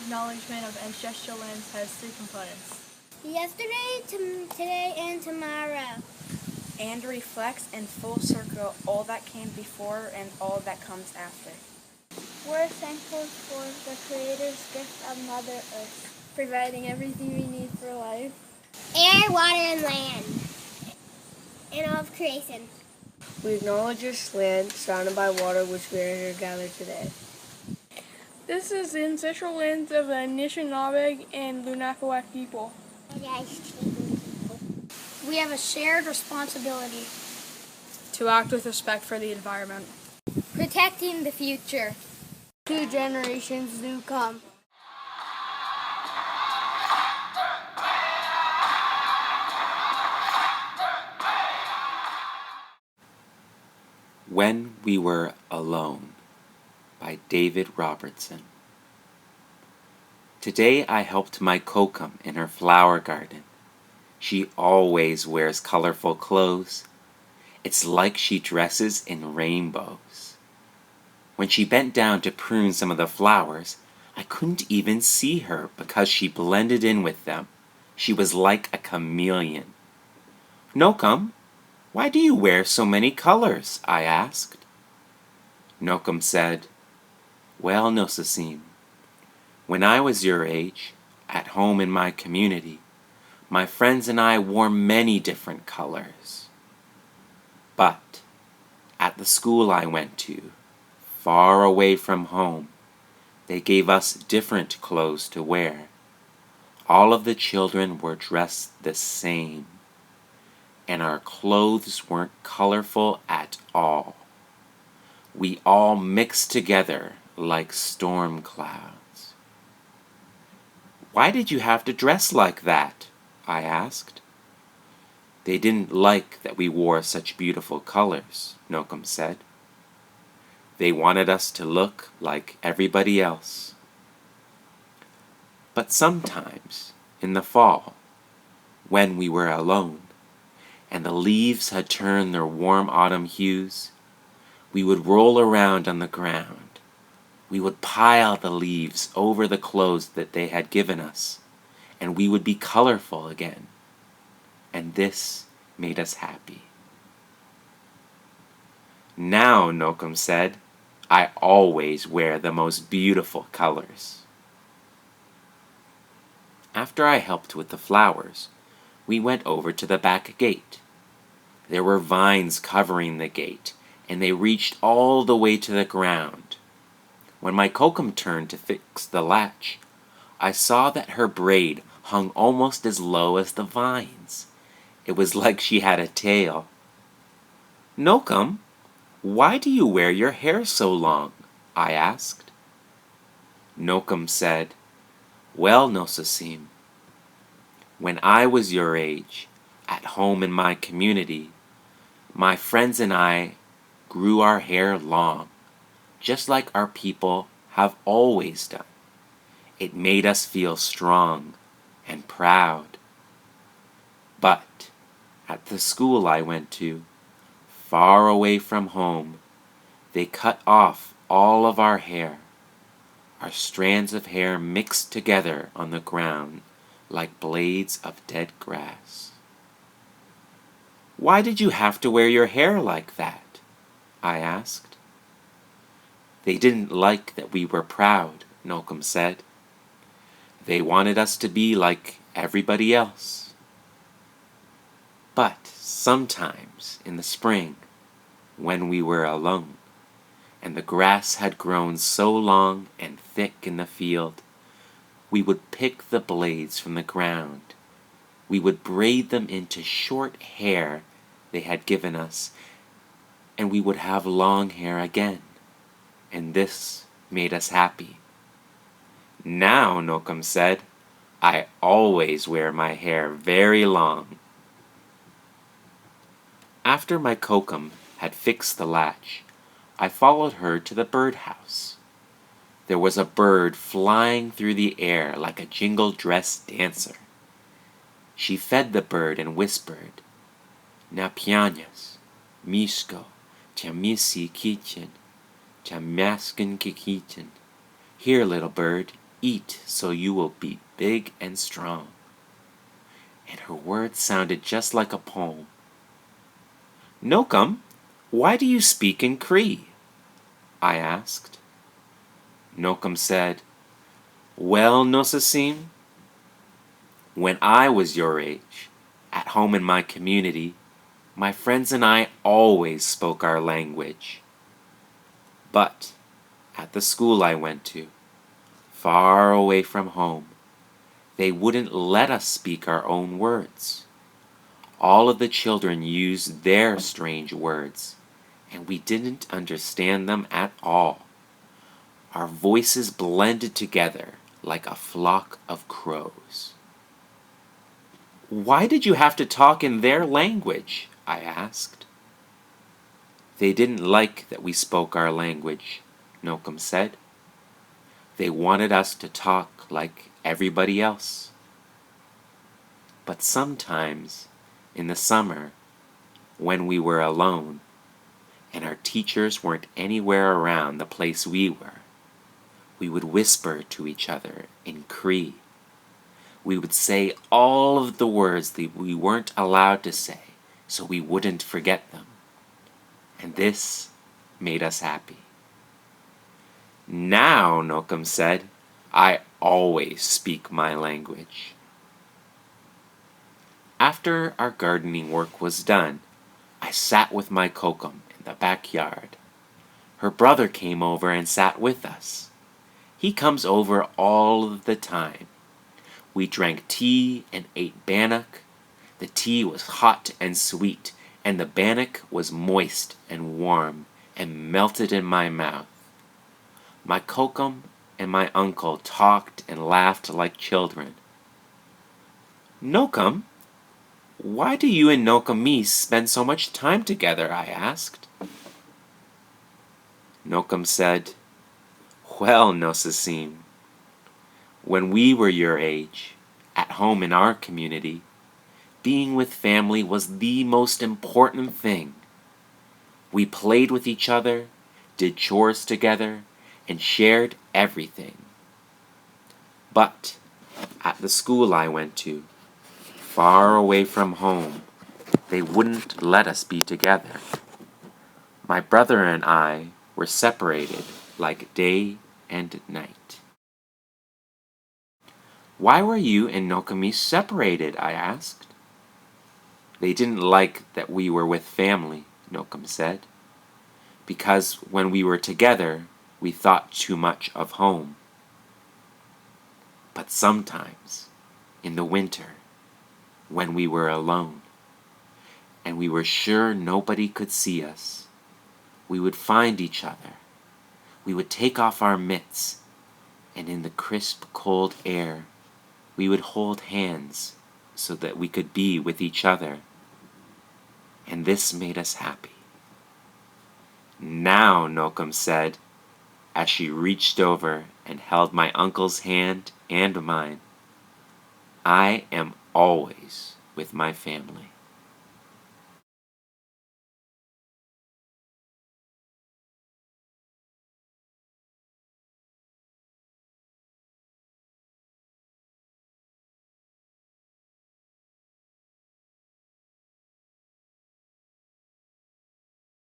acknowledgement of ancestral lands has three components. Yesterday, today, and tomorrow. And reflects in full circle all that came before and all that comes after. We're thankful for the Creator's gift of Mother Earth, providing everything we need for life. Air, water, and land. And all of creation. We acknowledge this land surrounded by water which we are here gathered today. This is the ancestral lands of the Anishinaabe and Lunafawak people. We have a shared responsibility. To act with respect for the environment. Protecting the future. 2 generations do come. When We Were Alone by David Robertson. Today I helped my Kokum in her flower garden. She always wears colorful clothes. It's like she dresses in rainbows. When she bent down to prune some of the flowers, I couldn't even see her because she blended in with them. She was like a chameleon. Nokum, why do you wear so many colors? I asked. Nokum said, Well, Nosasim, when I was your age, at home in my community, my friends and I wore many different colors. But at the school I went to, far away from home, they gave us different clothes to wear. All of the children were dressed the same, and our clothes weren't colorful at all. We all mixed together like storm clouds. Why did you have to dress like that? I asked. They didn't like that we wore such beautiful colors, Nokum said. They wanted us to look like everybody else. But sometimes, in the fall, when we were alone, and the leaves had turned their warm autumn hues, we would roll around on the ground. We would pile the leaves over the clothes that they had given us, and we would be colorful again. And this made us happy. Now, Nokum said, I always wear the most beautiful colors. After I helped with the flowers, we went over to the back gate. There were vines covering the gate, and they reached all the way to the ground. When my Kokum turned to fix the latch, I saw that her braid hung almost as low as the vines. It was like she had a tail. Nokum, why do you wear your hair so long? I asked. Nokum said, Well, Nosasim, when I was your age, at home in my community, my friends and I grew our hair long, just like our people have always done. It made us feel strong and proud. But at the school I went to, far away from home, they cut off all of our hair. Our strands of hair mixed together on the ground like blades of dead grass. Why did you have to wear your hair like that? I asked. They didn't like that we were proud, Nokum said. They wanted us to be like everybody else. But sometimes in the spring, when we were alone, and the grass had grown so long and thick in the field, we would pick the blades from the ground. We would braid them into short hair they had given us, and we would have long hair again. And this made us happy. Now, Nokum said, I always wear my hair very long. After my Kokum had fixed the latch, I followed her to the birdhouse. There was a bird flying through the air like a jingle-dress dancer. She fed the bird and whispered, Napianas, Misko, Chamisi Kitchen, Chamaskin Kikichen. Here, little bird, eat so you will be big and strong." And her words sounded just like a poem. "Nocum, why do you speak in Cree?" I asked. Nocum said, "Well, Nosasim, when I was your age, at home in my community, my friends and I always spoke our language. But at the school I went to, far away from home, they wouldn't let us speak our own words. All of the children used their strange words, and we didn't understand them at all. Our voices blended together like a flock of crows." "Why did you have to talk in their language?" I asked. "They didn't like that we spoke our language," Nocum said. "They wanted us to talk like everybody else. But sometimes, in the summer, when we were alone, and our teachers weren't anywhere around the place we were, we would whisper to each other in Cree. We would say all of the words that we weren't allowed to say, so we wouldn't forget them. And this made us happy." "Now," Nocum said, "I always speak my language." After our gardening work was done, I sat with my Kokum in the backyard. Her brother came over and sat with us. He comes over all of the time. We drank tea and ate bannock. The tea was hot and sweet, and the bannock was moist and warm and melted in my mouth. My Kokum and my uncle talked and laughed like children. "Nocum, why do you and Nokomis spend so much time together?" I asked. Nocum said, "Well, Nosasim, when we were your age, at home in our community, being with family was the most important thing. We played with each other, did chores together, and shared everything. But at the school I went to, far away from home, they wouldn't let us be together. My brother and I were separated like day and night." "Why were you and Nokomis separated?" I asked. "They didn't like that we were with family," Nocum said, "because when we were together, we thought too much of home. But sometimes, in the winter, when we were alone, and we were sure nobody could see us, we would find each other. We would take off our mitts, and in the crisp, cold air, we would hold hands so that we could be with each other. And this made us happy." "Now," Nocum said, as she reached over and held my uncle's hand and mine, "I am always with my family."